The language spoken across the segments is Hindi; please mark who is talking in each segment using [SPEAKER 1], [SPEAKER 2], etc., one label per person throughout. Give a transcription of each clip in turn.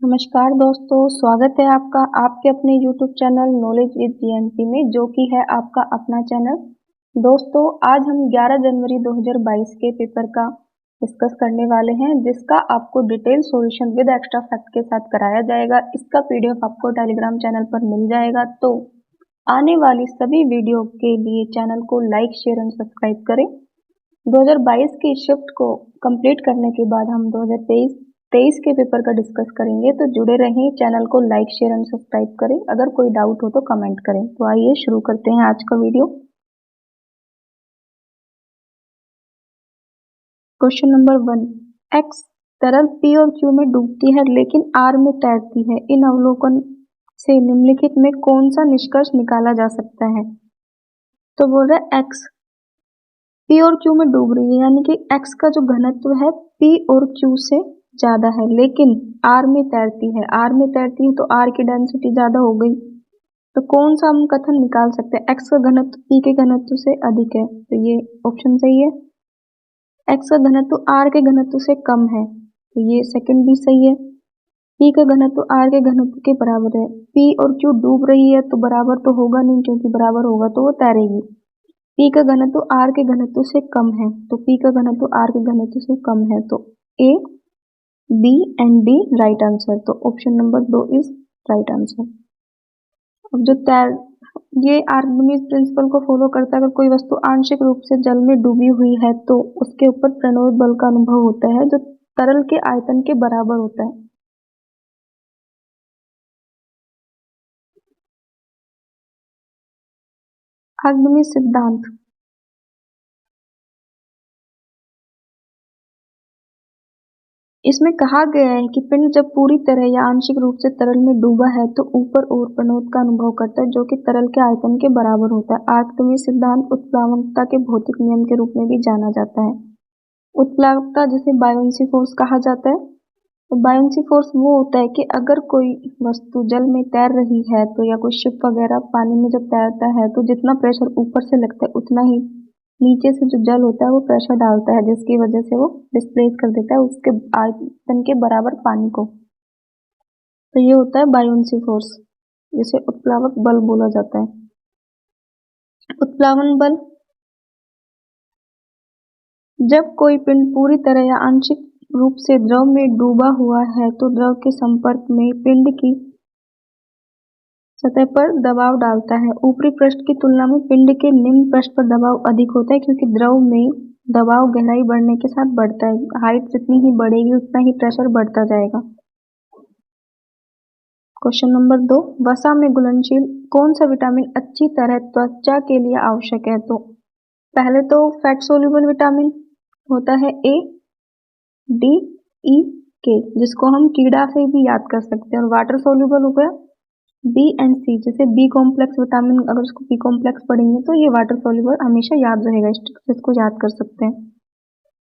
[SPEAKER 1] नमस्कार दोस्तों, स्वागत है आपका आपके अपने YouTube channel knowledge with GNP में, जो कि है आपका अपना चैनल। दोस्तों, आज हम 11 जनवरी 2022 के पेपर का डिस्कस करने वाले हैं, जिसका आपको detail solution with extra fact के साथ कराया जाएगा। इसका पीडीएफ आपको टेलीग्राम चैनल पर मिल जाएगा। तो आने वाली सभी वीडियो के लिए चैनल को लाइक, शेयर एंड सब्सक्राइब करें। 2022 की शिफ्ट को कंप्लीट करने के बाद हम 2023 के पेपर का डिस्कस करेंगे। तो जुड़े रहें, चैनल को लाइक, शेयर एंड सब्सक्राइब करें। अगर कोई डाउट हो तो कमेंट करें। तो आइए शुरू करते हैं आज का वीडियो। क्वेश्चन नंबर 1, एक्स तरल पी और क्यू में डूबती है लेकिन आर में तैरती है। इन अवलोकन से निम्नलिखित में कौन सा निष्कर्ष निकाला जा सकता है? तो बोल रहा है एक्स पी और क्यू में डूब रही है, यानी कि एक्स का जो घनत्व है पी और क्यू से ज्यादा है, लेकिन आर में तैरती है। आर में तैरती है तो आर की डेंसिटी ज्यादा हो गई। तो कौन सा हम कथन निकाल सकते हैं? एक्स का घनत्व पी के घनत्व से अधिक है, तो ये ऑप्शन सही है। एक्स का घनत्व आर के घनत्व से कम है, तो ये सेकंड भी सही है। पी का घनत्व आर के घनत्व के बराबर है। पी और क्यू डूब रही है तो बराबर तो होगा नहीं, क्योंकि बराबर होगा तो वो तैरेगी। पी का घनत्व आर के घनत्व से कम है, तो पी का घनत्व आर के घनत्व से कम है। तो a, b and d right answer. तो option number 2 is right answer. अब जो तैर ये आर्किमिडीज प्रिंसिपल को फॉलो करता है। अगर कोई वस्तु आंशिक रूप से जल में डूबी हुई है तो उसके ऊपर प्रणोद बल का अनुभव होता है, जो तरल के आयतन के बराबर होता है। आर्किमिडीज सिद्धांत। इसमें कहा गया है कि पिंड जब पूरी तरह या आंशिक रूप से तरल में डूबा है तो ऊपर और प्रणोद का अनुभव करता है, जो कि तरल के आयतन के बराबर होता है। आर्किमिडीज सिद्धांत उत्प्लावकता के भौतिक नियम के रूप में भी जाना जाता है। उत्प्लावकता जिसे बायोन्सी फोर्स कहा जाता है। तो बायोन्सी फोर्स वो होता है कि अगर कोई वस्तु जल में तैर रही है तो, या कोई शिप वगैरह पानी में जब तैरता है तो जितना प्रेशर ऊपर से लगता है उतना ही नीचे से जो जल होता है वो प्रेशर डालता है, जिसकी वजह से वो डिस्प्लेस कर देता है उसके आयतन के बराबर पानी को। तो ये होता है बायोन्सी फोर्स, जिसे उत्प्लावक बल बोला जाता है। उत्प्लावन बल, जब कोई पिंड पूरी तरह या आंशिक रूप से द्रव में डूबा हुआ है तो द्रव के संपर्क में पिंड की सतह पर दबाव डालता है। ऊपरी पृष्ठ की तुलना में पिंड के निम्न पृष्ठ पर दबाव अधिक होता है, क्योंकि द्रव में दबाव गहराई बढ़ने के साथ बढ़ता है। हाइट जितनी ही बढ़ेगी उतना ही प्रेशर बढ़ता जाएगा। क्वेश्चन नंबर 2, वसा में घुलनशील कौन सा विटामिन अच्छी तरह त्वचा के लिए आवश्यक है? तो पहले तो फैट सोल्यूबल विटामिन होता है ए, डी, ई, के, जिसको हम कीड़ा से भी याद कर सकते हैं। और वाटर सोल्यूबल हो गया बी एंड सी, जैसे बी कॉम्प्लेक्स विटामिन, अगर उसको बी कॉम्प्लेक्स पढ़ेंगे तो ये वाटर सोल्यूबल हमेशा याद रहेगा, इसको याद कर सकते हैं।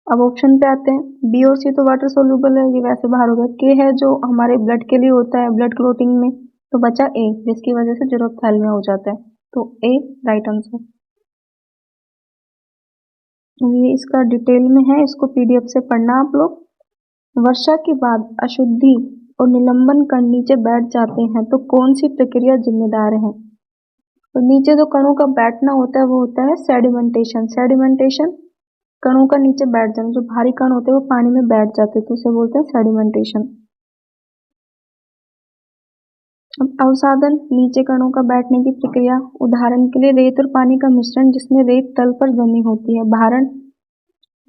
[SPEAKER 1] अब ऑप्शन पे आते हैं। बी और सी तो वाटर सोल्यूबल है, ये वैसे बाहर हो गया। के है जो हमारे ब्लड के लिए होता है, ब्लड क्लोटिंग में। तो बचा ए, जिसकी वजह से जीरोथैलेमिया हो जाता है। तो ए राइट आंसर। ये इसका डिटेल में है, इसको पीडीएफ से पढ़ना आप लोग। वर्षा के बाद अशुद्धि और निलंबन कण नीचे बैठ जाते हैं तो कौन सी प्रक्रिया जिम्मेदार है? तो नीचे जो कणों का बैठना होता है वो होता है सेडिमेंटेशन। सेडिमेंटेशन कणों का नीचे बैठ जाना, जो भारी कण होते हैं वो पानी में बैठ जाते हैं तो उसे बोलते हैं सेडिमेंटेशन। अब अवसादन, नीचे कणों का बैठने की प्रक्रिया। उदाहरण के लिए रेत और पानी का मिश्रण जिसमें रेत तल पर जमी होती है। भारण,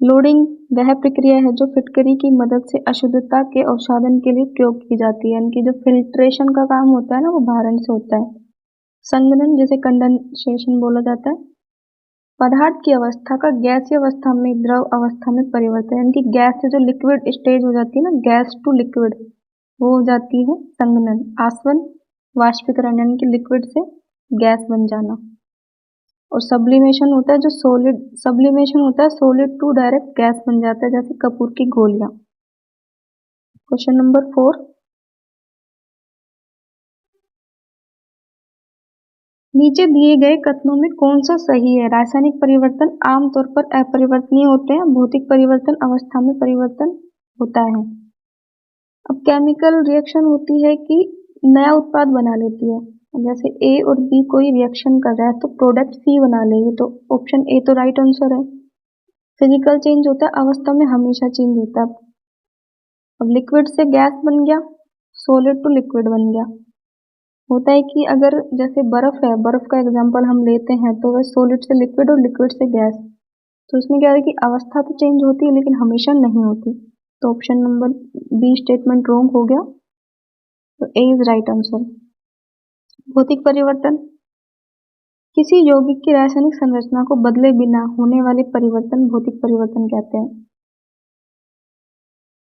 [SPEAKER 1] लोडिंग वह प्रक्रिया है जो फिटकरी की मदद से अशुद्धता के अवसादन के लिए प्रयोग की जाती है, यानी कि जो फिल्ट्रेशन का काम होता है ना वो भारण से होता है। संघनन, जिसे कंडेंसेशन बोला जाता है। पदार्थ की अवस्था का गैसीय अवस्था में द्रव अवस्था में परिवर्तन, यानी कि गैस से जो लिक्विड स्टेज हो जाती है ना, गैस टू लिक्विड, वो हो जाती है संघनन। आसवन, वाष्पीकरण, यानी कि लिक्विड से गैस बन जाना। और सब्लिमेशन होता है जो सॉलिड, सब्लिमेशन होता है सॉलिड टू डायरेक्ट गैस बन जाता है, जैसे कपूर की गोलियां। क्वेश्चन नंबर 4, नीचे दिए गए कथनों में कौन सा सही है? रासायनिक परिवर्तन आमतौर पर अपरिवर्तनीय होते हैं, भौतिक परिवर्तन अवस्था में परिवर्तन होता है। अब केमिकल रिएक्शन होती है कि नया उत्पाद बना लेती है। जैसे ए और बी कोई रिएक्शन कर रहा है तो प्रोडक्ट सी बना लेगी, तो ऑप्शन ए तो राइट आंसर है। फिजिकल चेंज होता है, अवस्था में हमेशा चेंज होता है। अब लिक्विड से गैस बन गया, सॉलिड टू लिक्विड बन गया। होता है कि अगर जैसे बर्फ है, बर्फ का एग्जांपल हम लेते हैं तो वह सॉलिड से लिक्विड और लिक्विड से गैस, तो इसमें क्या है कि अवस्था तो चेंज होती है लेकिन हमेशा नहीं होती। तो option number B statement wrong हो गया, तो ए इज राइट आंसर। भौतिक परिवर्तन, किसी यौगिक की रासायनिक संरचना को बदले बिना होने वाले परिवर्तन भौतिक परिवर्तन कहते हैं।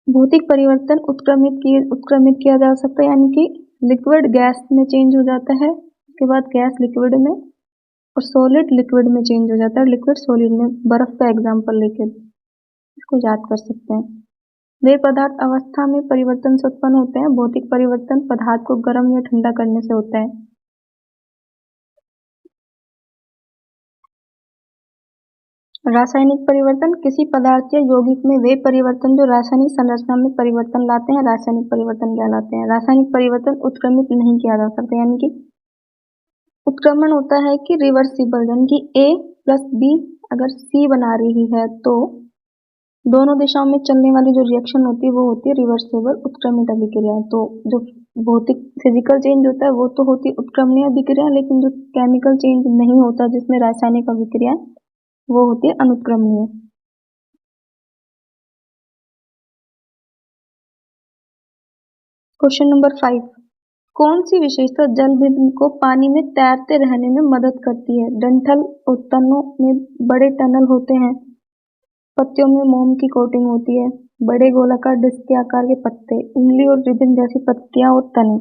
[SPEAKER 1] भौतिक परिवर्तन उत्क्रमित किया जा सकता है, यानी कि लिक्विड गैस में चेंज हो जाता है, उसके बाद गैस लिक्विड में, और सॉलिड लिक्विड में चेंज हो जाता है, लिक्विड सॉलिड में। बर्फ का एग्जांपल लेके इसको याद कर सकते हैं। वे पदार्थ अवस्था में परिवर्तन से उत्पन्न होते हैं। भौतिक परिवर्तन पदार्थ को गर्म या ठंडा करने से होता है। रासायनिक परिवर्तन, किसी पदार्थ या यौगिक में वे परिवर्तन जो रासायनिक संरचना में परिवर्तन लाते हैं रासायनिक परिवर्तन कहलाते हैं। रासायनिक परिवर्तन उत्क्रमित नहीं किया जा सकता, यानी कि उत्क्रमण होता है कि रिवर्सिबल, यानी कि ए प्लस बी अगर सी बना रही है तो दोनों दिशाओं में चलने वाली जो रिएक्शन होती है वो होती है रिवर्सिबल उत्क्रमित अभिक्रिया। तो जो भौतिक फिजिकल चेंज होता है वो तो होती है उत्क्रमणीय अभिक्रिया, लेकिन जो केमिकल चेंज नहीं होता जिसमें रासायनिक अभिक्रिया वो होती है अनुत्क्रमणीय। क्वेश्चन नंबर 5, कौन सी विशेषता जल बिंदु को पानी में तैरते रहने में मदद करती है? डंठल और तनों में बड़े टनल होते हैं, पत्तियों में मोम की कोटिंग होती है, बड़े गोलाकार डिस्क के आकार के पत्ते, उंगली और रिबन जैसी पत्तियां और तने।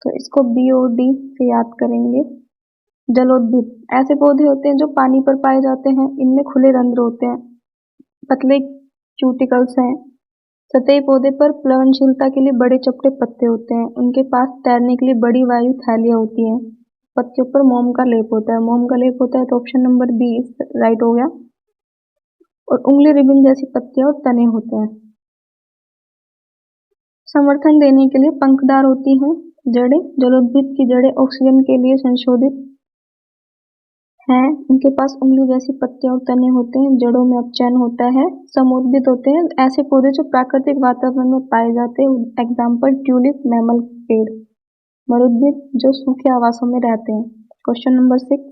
[SPEAKER 1] तो इसको बी और डी से याद करेंगे। जलोद्भिद ऐसे पौधे होते हैं जो पानी पर पाए जाते हैं, इनमें खुले रंध्र होते हैं, पतले क्यूटिकल्स हैं। सतही पौधे पर प्लवनशीलता के लिए बड़े चपटे पत्ते होते हैं, उनके पास तैरने के लिए बड़ी वायु थैलियां होती हैं, पत्तियों पर मोम का लेप होता है। मोम का लेप होता है तो ऑप्शन नंबर बी राइट हो गया। और उंगली रिबन जैसी पत्तियां और तने होते हैं। समर्थन देने के लिए पंखदार होती हैं जड़ें। जलोद्भिद की जड़ें ऑक्सीजन के लिए संशोधित हैं, उनके पास उंगली जैसी पत्तियां और तने होते हैं, जड़ों में अपचयन होता है। समोद्भिद होते हैं ऐसे पौधे जो प्राकृतिक वातावरण में पाए जाते हैं, एग्जाम्पल ट्यूलिप, मैमल पेड़। मरुद्भिद जो सूखे आवासों में रहते हैं। क्वेश्चन नंबर 6,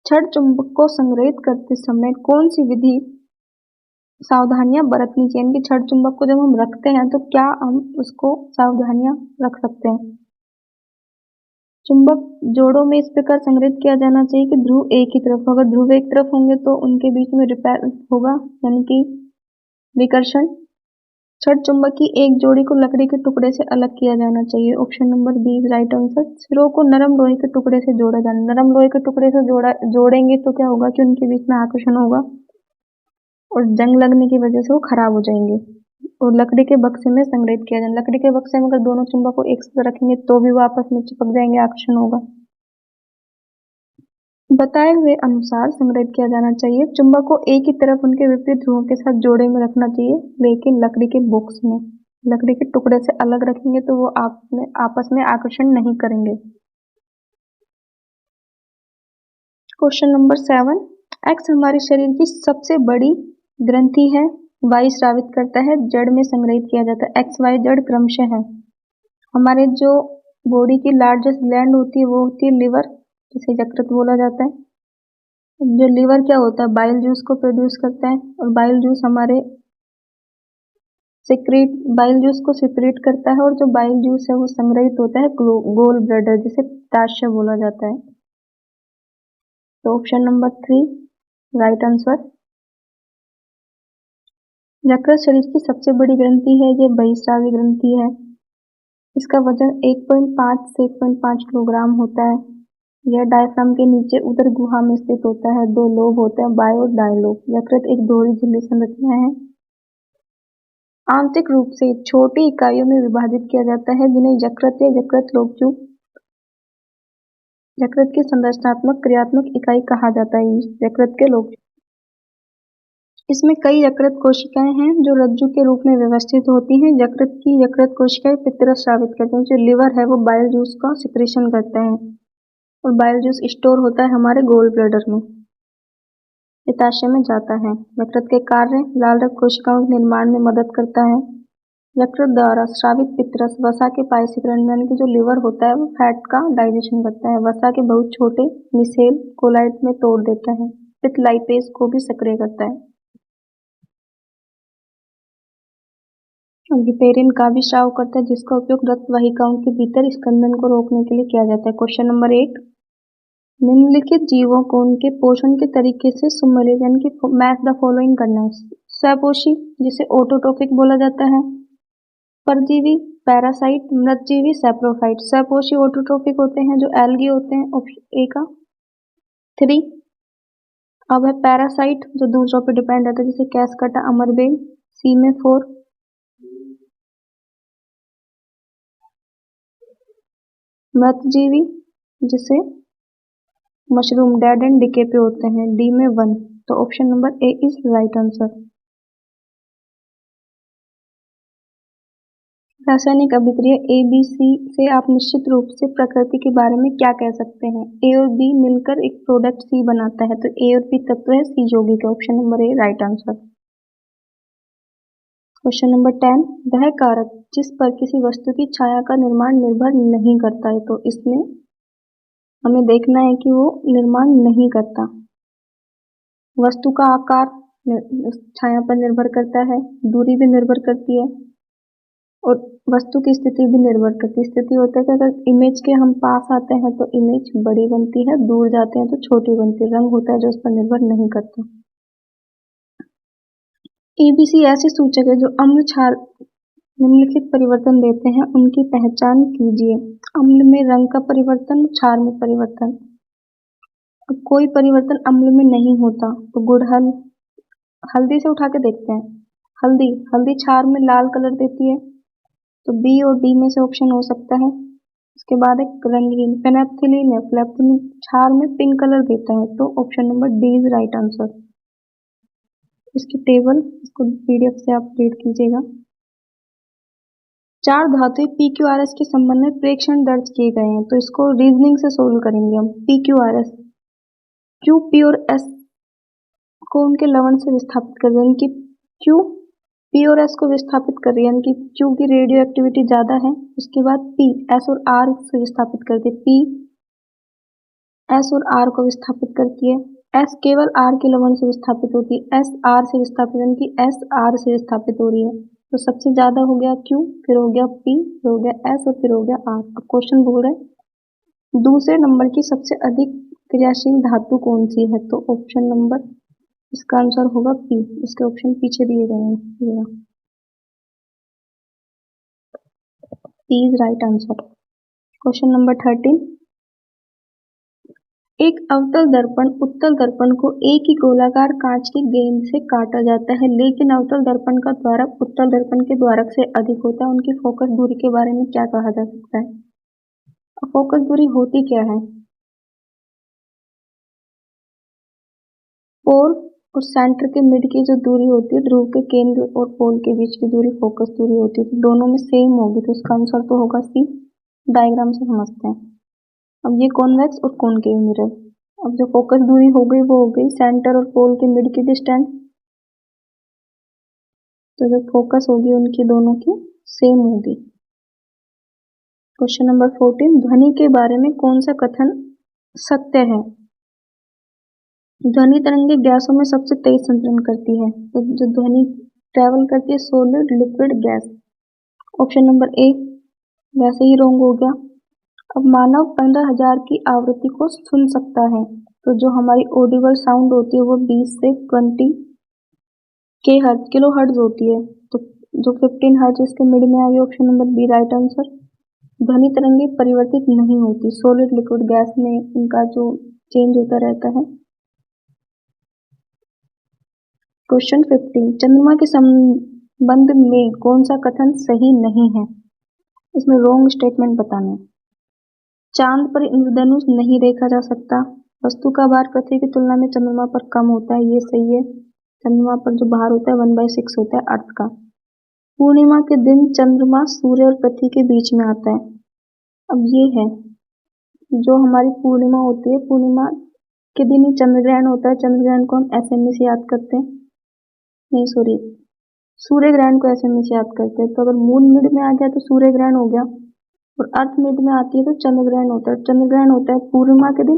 [SPEAKER 1] छड़ चुंबक को संग्रहित करते समय कौन सी विधि सावधानियां बरतनी चाहिए? कि छड़ चुंबक को जब हम रखते हैं तो क्या हम उसको सावधानियां रख सकते हैं? चुंबक जोड़ों में इस प्रकार संग्रहित किया जाना चाहिए कि ध्रुव एक ही तरफ हो। अगर ध्रुव एक तरफ होंगे तो उनके बीच में रिपेल होगा, यानी कि विकर्षण। छड़ चुंबक की एक जोड़ी को लकड़ी के टुकड़े से अलग किया जाना चाहिए। Option number B right answer. सिरों को नरम लोहे के टुकड़े से जोड़ा जाना, नरम लोहे के टुकड़े से जोड़ेंगे तो क्या होगा कि उनके बीच में आकर्षण होगा और जंग लगने की वजह से वो खराब हो जाएंगे। और लकड़ी के बक्से में संग्रहित किया जाए, लकड़ी के बक्से में अगर दोनों चुंबक को एक साथ रखेंगे तो भी वो आपस में चिपक जाएंगे, आकर्षण होगा। बताए हुए अनुसार संग्रहित किया जाना चाहिए। चुंबक को एक ही तरफ उनके विपरीत ध्रुवों के साथ जोड़े में रखना चाहिए, लेकिन लकड़ी के बॉक्स में। लकड़ी के टुकड़े से अलग रखेंगे तो वो आपस में आकर्षण नहीं करेंगे। क्वेश्चन नंबर 7, एक्स हमारे शरीर की सबसे बड़ी ग्रंथि है, वाई स्रावित करता है, जड़ में संग्रहित किया जाता है। एक्स वाई जड़ क्रमशः है। हमारे जो बॉडी की लार्जेस्ट ग्लैंड होती है वो होती है लिवर, जिसे यकृत बोला जाता है। जो लिवर क्या होता है, बाइल जूस को प्रोड्यूस करता है, और बाइल जूस हमारे सिक्रीट, बाइल जूस को सिक्रीट करता है, और जो बाइल जूस है वो संग्रहित होता है गोल ब्लैडर, जिसे पित्ताशय बोला जाता है। तो ऑप्शन नंबर 3 राइट आंसर। यकृत शरीर की सबसे बड़ी ग्रंथि है, ये बहिस्रावी ग्रंथि है। इसका वजन 1.5 से 1.5 किलोग्राम होता है। यह डायफ्राम के नीचे उदर गुहा में स्थित होता है। 2 लोब होते हैं, बाय और दाएं लोब। यकृत एक दोहरी झिल्ली संरचना है। आंतरिक रूप से छोटी इकाइयों में विभाजित किया जाता है, जिन्हें यकृत या यकृत लोकचुप, यकृत की संरचनात्मक क्रियात्मक इकाई कहा जाता है। यकृत के लोकचुप। इसमें कई यकृत कोशिकाएं हैं जो रज्जु के रूप में व्यवस्थित होती हैं। यकृत कोशिकाएं पित्तरस स्रावित करती हैं। जो लिवर है वो बाइल जूस का सिक्रेशन करता है और बाइल जूस स्टोर होता है हमारे गोल ब्लैडर में, पित्ताशय में जाता है। यकृत के कार्य: लाल रक्त कोशिकाओं के निर्माण में मदद करता है। यकृत द्वारा स्रावित पित्तरस वसा के पाइसीकरण में, यानी कि जो लिवर होता है वो फैट का डाइजेशन करता है। वसा के बहुत छोटे मिसेल कोलाइड में तोड़ देता है। पित्त लाइपेज को भी सक्रिय करता है। गिबरेलिन का भी स्राव करता है, जिसका उपयोग रक्त वाहिकाओं के भीतर स्कंदन को रोकने के लिए किया जाता है। क्वेश्चन नंबर 8, निम्नलिखित जीवों को उनके पोषण के तरीके से सुमेलित, यानी कि मैच द फॉलोइंग करना है। स्वपोषी, जिसे ऑटोट्रोफिक बोला जाता है। परजीवी, पैरासाइट, मृतजीवी, सैप्रोफाइट। स्वपोषी ऑटोट्रोफिक होते हैं जो एल्गी होते हैं, ऑप्शन ए का 3। अब है पैरासाइट जो दूसरों पर डिपेंड रहता है, जैसे कैसकटा, अमरबेल, सी में 4। मृतजीवी जिसे मशरूम डेड एंड डिके पे होते हैं, डी में 1। तो option number A is right answer. रासायनिक अभिक्रिया ए बी सी से आप निश्चित रूप से प्रकृति के बारे में क्या कह सकते हैं? ए और बी मिलकर एक प्रोडक्ट सी बनाता है, तो ए और बी तत्व है सी यौगिक का। Option number A right answer. Question number 10, वह कारक जिस पर किसी वस्तु की छाया का निर्माण निर्भर नहीं करता है, तो इसमें हमें देखना है कि वो निर्माण नहीं करता। वस्तु का आकार छाया पर निर्भर करता है, दूरी भी निर्भर करती है और वस्तु की स्थिति भी निर्भर करती है। स्थिति होता है कि अगर इमेज के हम पास आते हैं तो इमेज बड़ी बनती है, दूर जाते हैं तो छोटी बनती है। रंग होता है जो उस पर निर्भर नहीं करता। एबीसी ऐसे सूचक है जो अम्ल क्षार निम्नलिखित परिवर्तन देते हैं, उनकी पहचान कीजिए। अम्ल में रंग का परिवर्तन, क्षार में परिवर्तन। अब कोई परिवर्तन अम्ल में नहीं होता तो गुड़हल, हल्दी से उठा के देखते हैं। हल्दी क्षार में लाल कलर देती है, तो बी और डी में से ऑप्शन हो सकता है। उसके बाद एक रंगीन फेनेप्थलीन है, फेनेप्थलीन क्षार में पिंक कलर देता है, तो option number D is right answer. इसकी टेबल, इसको पीडीएफ से आप रीड कीजिएगा। 4 धातुएं PQRS के संबंध में प्रेक्षण दर्ज किए गए हैं, तो इसको रीजनिंग से सोल्व करेंगे हम। PQRS, Q, P और S को उनके लवण से विस्थापित कर रहे हैं, उनकी Q P और S को विस्थापित कर रही है, यानी कि Q की रेडियो एक्टिविटी ज़्यादा है। उसके बाद P S और R से विस्थापित करती है, P S और R को विस्थापित करती है। S केवल R के लवण से विस्थापित होती है, S R से विस्थापित, यानी कि S R से विस्थापित हो रही है। तो सबसे ज़्यादा हो गया Q, फिर हो गया P, फिर हो गया S और फिर हो गया R। अब क्वेश्चन बोल रहे हैं दूसरे नंबर की सबसे अधिक क्रियाशील धातु कौन सी है, तो ऑप्शन नंबर इसका आंसर होगा पी। इसके ऑप्शन पीछे दिए गए हैं, P is right answer. Question number 13, एक अवतल दर्पण उत्तल दर्पण को एक ही गोलाकार कांच की गेंद से काटा जाता है, लेकिन अवतल दर्पण का द्वारक उत्तल दर्पण के द्वारक से अधिक होता है। उनकी फोकस दूरी के बारे में क्या कहा जा सकता है? फोकस दूरी होती क्या है? पोल और सेंटर के मिड की जो दूरी होती है, ध्रुव के केंद्र और पोल के बीच की दूरी फोकस दूरी होती है, तो दोनों में सेम होगी, तो इसका आंसर तो होगा सी। डायग्राम से समझते हैं। अब ये कॉन्वेक्स और कॉनकेव मिरर, अब जो फोकस दूरी हो गई वो हो गई सेंटर और पोल के मिड की डिस्टेंस, तो जो फोकस होगी उनकी दोनों की सेम होगी। क्वेश्चन नंबर 14, ध्वनि के बारे में कौन सा कथन सत्य है? ध्वनि तरंगे गैसों में सबसे तेज संचरण करती है, तो जो ध्वनि ट्रेवल करती है solid, liquid, gas. Option number A वैसे ही रॉन्ग हो गया। अब मानव 15,000 की आवृत्ति को सुन सकता है, तो जो हमारी ऑडिबल साउंड होती है वो 20 से 20 के हर्ट्ज किलो हर्ट्ज होती है, तो जो 15 हर्ट्ज इसके मिड में आ गया, option number B right answer. ध्वनि तरंगे परिवर्तित नहीं होती, सॉलिड, लिक्विड, गैस में इनका जो चेंज होता रहता है। क्वेश्चन 15, चंद्रमा के संबंध में कौन सा कथन सही नहीं है? इसमें रॉन्ग स्टेटमेंट बताना है। चांद पर इंद्रधनुष नहीं देखा जा सकता, वस्तु का भार पृथ्वी की तुलना में चंद्रमा पर कम होता है, ये सही है। चंद्रमा पर जो भार होता है 1/6 होता है अर्थ का। पूर्णिमा के दिन चंद्रमा सूर्य और पृथ्वी के बीच में आता है। अब ये है जो हमारी पूर्णिमा होती है, पूर्णिमा के दिन ही चंद्र ग्रहण होता है। चंद्र ग्रहण को हम एसएमई से याद करते हैं, नहीं सॉरी, सूर्य ग्रहण को एसएमई से याद करते हैं। तो अगर मून मिड में आ गया तो सूर्य ग्रहण हो गया, और अर्थ मिड में आती है तो चंद्र ग्रहण होता है। चंद्र ग्रहण होता है पूर्णिमा के दिन,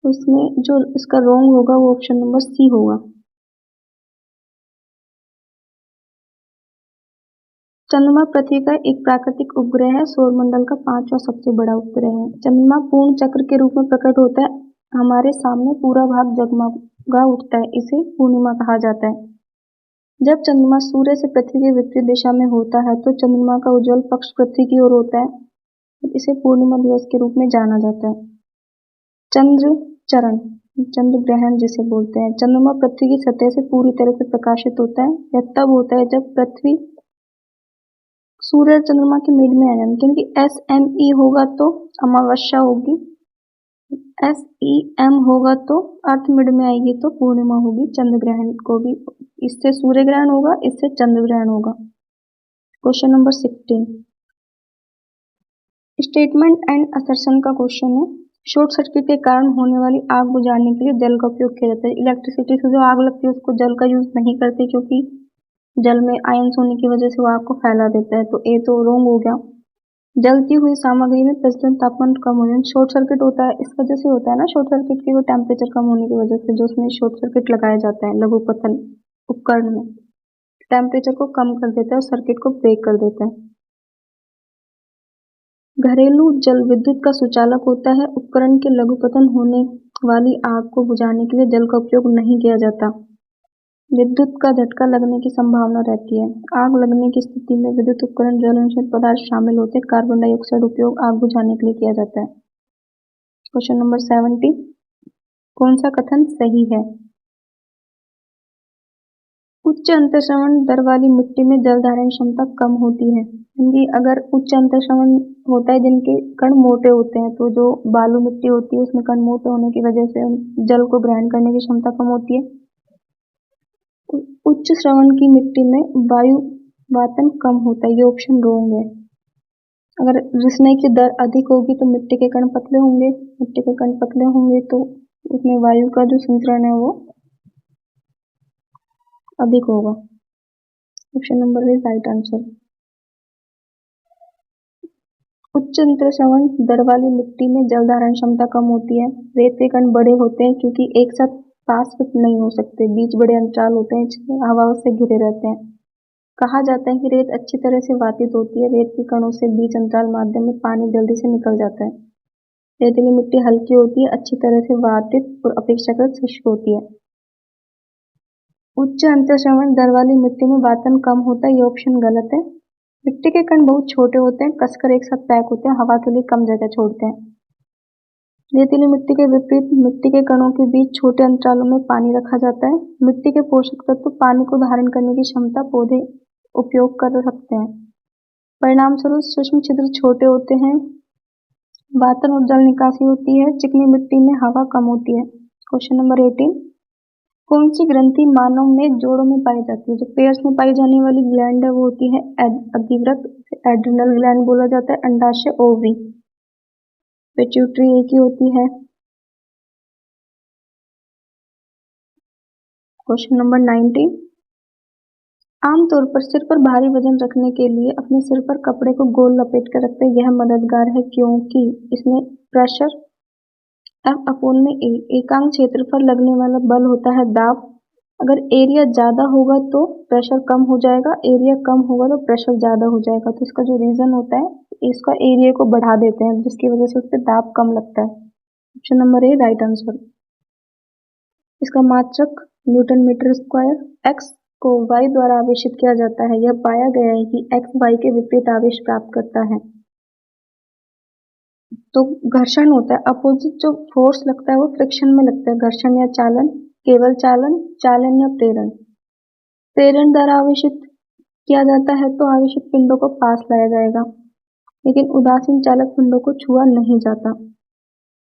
[SPEAKER 1] तो इसमें जो इसका रॉन्ग होगा वो ऑप्शन नंबर सी होगा। चंद्रमा पृथ्वी का एक प्राकृतिक उपग्रह है, सौरमंडल का 5वां सबसे बड़ा उपग्रह है। चंद्रमा पूर्ण चक्र के रूप में प्रकट होता है, हमारे सामने पूरा भाग जगमगा उठता है, इसे पूर्णिमा कहा जाता है। जब चंद्रमा सूर्य से पृथ्वी के विपरीत दिशा में होता है तो चंद्रमा का उज्ज्वल पक्ष पृथ्वी की ओर होता है, इसे पूर्णिमा दिवस के रूप में जाना जाता है। चंद्र चरण, चंद्र ग्रहण जिसे बोलते हैं। चंद्रमा पृथ्वी की सतह से पूरी तरह से प्रकाशित होता है। यह तब होता है जब पृथ्वी सूर्य और चंद्रमा के मिड में आ जाए, क्योंकि SME होगा तो अमावस्या होगी, SEM होगा तो अर्थ मिड में आएगी तो पूर्णिमा होगी। चंद्र ग्रहण को भी, इससे सूर्य ग्रहण होगा, इससे चंद्र ग्रहण होगा। Question number 16, statement and assertion का क्वेश्चन है। शॉर्ट सर्किट के कारण होने वाली आग बुझाने के लिए जल का उपयोग किया जाता है। इलेक्ट्रिसिटी से जो आग लगती है उसको जल का यूज नहीं करते, क्योंकि जल में आयंस होने की वजह से वो आग को फैला देता है, तो ए तो रॉन्ग हो गया। जलती हुई सामग्री में प्रज्वलन तापमान कम हो जाए, शॉर्ट सर्किट होता है, इस वजह से होता है ना शॉर्ट सर्किट की, वो टेम्परेचर कम होने की वजह से जो उसमें शॉर्ट सर्किट लगाया जाता है लघुपतन उपकरण में, टेम्परेचर को कम कर देता है और सर्किट को ब्रेक कर देता है। घरेलू जल विद्युत का सुचालक होता है। उपकरण के लघुपतन होने वाली आग को बुझाने के लिए जल का उपयोग नहीं किया जाता। विद्युत का झटका लगने की संभावना रहती है। आग लगने की स्थिति में विद्युत उपकरण ज्वलनशील पदार्थ शामिल होते हैं। कार्बन डाइऑक्साइड उपयोग आग बुझाने के लिए किया जाता है। क्वेश्चन नंबर 70, कौन सा कथन सही है? उच्च अंतर्श्रवण दर वाली मिट्टी में जल धारण क्षमता कम होती है, क्योंकि अगर उच्च अंतर्श्रवण होता है जिनके कण मोटे होते हैं, तो जो बालू मिट्टी होती है उसमें कण मोटे होने की वजह से जल को ग्रहण करने की क्षमता कम होती है। उच्च श्रवण की मिट्टी में वायु वातन कम होता है, ये ऑप्शन रॉन्ग है। अगर रिसने की दर अधिक होगी तो मिट्टी के कण पतले होंगे, मिट्टी के कण पतले होंगे तो उसमें वायु का जो संचरण है वो अधिक होगा। Option number is right answer. उच्च अंतर्श्रवण दर वाली मिट्टी में जल धारण क्षमता कम होती है। रेत के कण बड़े होते हैं क्योंकि एक साथ पास फिट नहीं हो सकते, बीच बड़े अंतराल होते हैं, इसलिए हवा से घिरे रहते हैं। कहा जाता है कि रेत अच्छी तरह से वातित होती है, रेत के कणों से बीच अंतराल माध्यम में पानी जल्दी से निकल जाता है। रेतीली मिट्टी हल्की होती है, अच्छी तरह से वातित और अपेक्षाकृत शुष्क होती है। उच्च अंतर्श्रवण दर वाली मिट्टी में वातन कम होता है, ये ऑप्शन गलत है। मिट्टी के कण बहुत छोटे होते हैं, कसकर एक साथ पैक होते हैं, हवा के लिए कम जगह छोड़ते हैं। रेतीली मिट्टी के विपरीत मिट्टी के कणों के बीच छोटे अंतरालों में पानी रखा जाता है। मिट्टी के पोषक तत्व पानी को धारण करने की क्षमता पौधे उपयोग कर सकते हैं। परिणाम स्वरूप सूक्ष्म छिद्र छोटे होते हैं, वातन और जल निकासी होती है। चिकनी मिट्टी में हवा कम होती है। क्वेश्चन नंबर 18, कौन सी ग्रंथि मानव में जोड़ों में पाई जाती है? जो पेयर्स में पाई जाने वाली ग्लैंड है वो होती है अधिवृक्क, एड्रिनल ग्लैंड बोला जाता है। अंडाशय ओवरी, पिट्यूटरी एक ही होती है। क्वेश्चन नंबर 19, आमतौर पर सिर पर भारी वजन रखने के लिए अपने सिर पर कपड़े को गोल लपेट कर रखते हैं। यह मददगार है क्योंकि इसमें प्रेशर F अपोन में ए, एकांक क्षेत्रफल लगने वाला बल होता है दाब। अगर एरिया ज़्यादा होगा तो प्रेशर कम हो जाएगा, एरिया कम होगा तो प्रेशर ज़्यादा हो जाएगा। तो इसका जो रीज़न होता है, इसका एरिया को बढ़ा देते हैं जिसकी वजह से उस पर दाब कम लगता है। Option number A right answer. इसका मात्रक न्यूटन मीटर स्क्वायर। एक्स को y द्वारा आवेशित किया जाता है। यह पाया गया है कि x y के विपरीत आवेश प्राप्त करता है। तो घर्षण होता है, अपोजिट जो फोर्स लगता है वो फ्रिक्शन में लगता है। घर्षण या चालन, केवल चालन, चालन या प्रेरण। प्रेरण द्वारा आवेशित किया जाता है तो आवेशित पिंडों को पास लाया जाएगा, लेकिन उदासीन चालक पिंडों को छुआ नहीं जाता।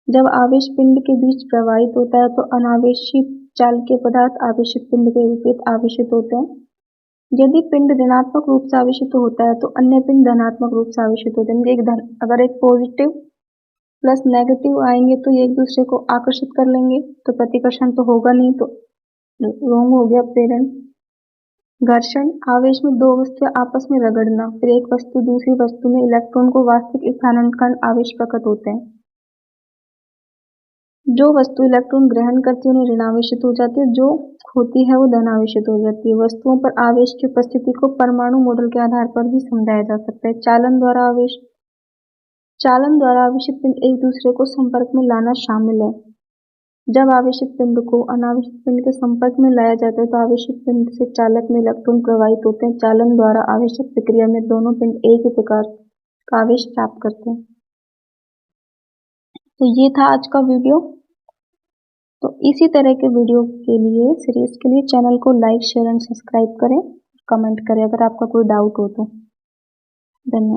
[SPEAKER 1] जब आवेश पिंड के बीच प्रवाहित होता है तो अनावेशित चालकीय पदार्थ आवेशित पिंड के विपरीत आवेशित होते हैं। यदि पिंड ऋणात्मक रूप से आवेशित होता है तो अन्य पिंड धनात्मक रूप से आवेशित होते हैं। अगर एक पॉजिटिव प्लस नेगेटिव आएंगे तो ये एक दूसरे को आकर्षित कर लेंगे, तो प्रतिकर्षण तो होगा नहीं, तो रॉन्ग हो गया प्रेरण। घर्षण, आवेश में दो वस्तुएं आपस में रगड़ना, फिर एक वस्तु दूसरी वस्तु में इलेक्ट्रॉन को वास्तविक स्थानांतरण आवेश प्रकट होते हैं। जो वस्तु इलेक्ट्रॉन ग्रहण करती है उन्हें ऋणावेशित हो जाती है, जो होती है वो धनावेशित हो जाती है। वस्तुओं पर आवेश की उपस्थिति को परमाणु मॉडल के आधार पर भी समझाया जा सकता है। चालन द्वारा आवेशित पिंड एक दूसरे को संपर्क में लाना शामिल है। जब आवेशित पिंड को अनावेशित पिंड के संपर्क में लाया जाता है तो आवेशित पिंड से चालक में इलेक्ट्रॉन प्रवाहित होते हैं। चालन द्वारा आवेशित प्रक्रिया में दोनों पिंड एक ही प्रकार का आवेश प्राप्त करते हैं। तो ये था आज का वीडियो। तो इसी तरह के वीडियो के लिए, सीरीज के लिए चैनल को लाइक, शेयर एंड सब्सक्राइब करें, कमेंट करें अगर आपका कोई डाउट हो तो। धन्यवाद।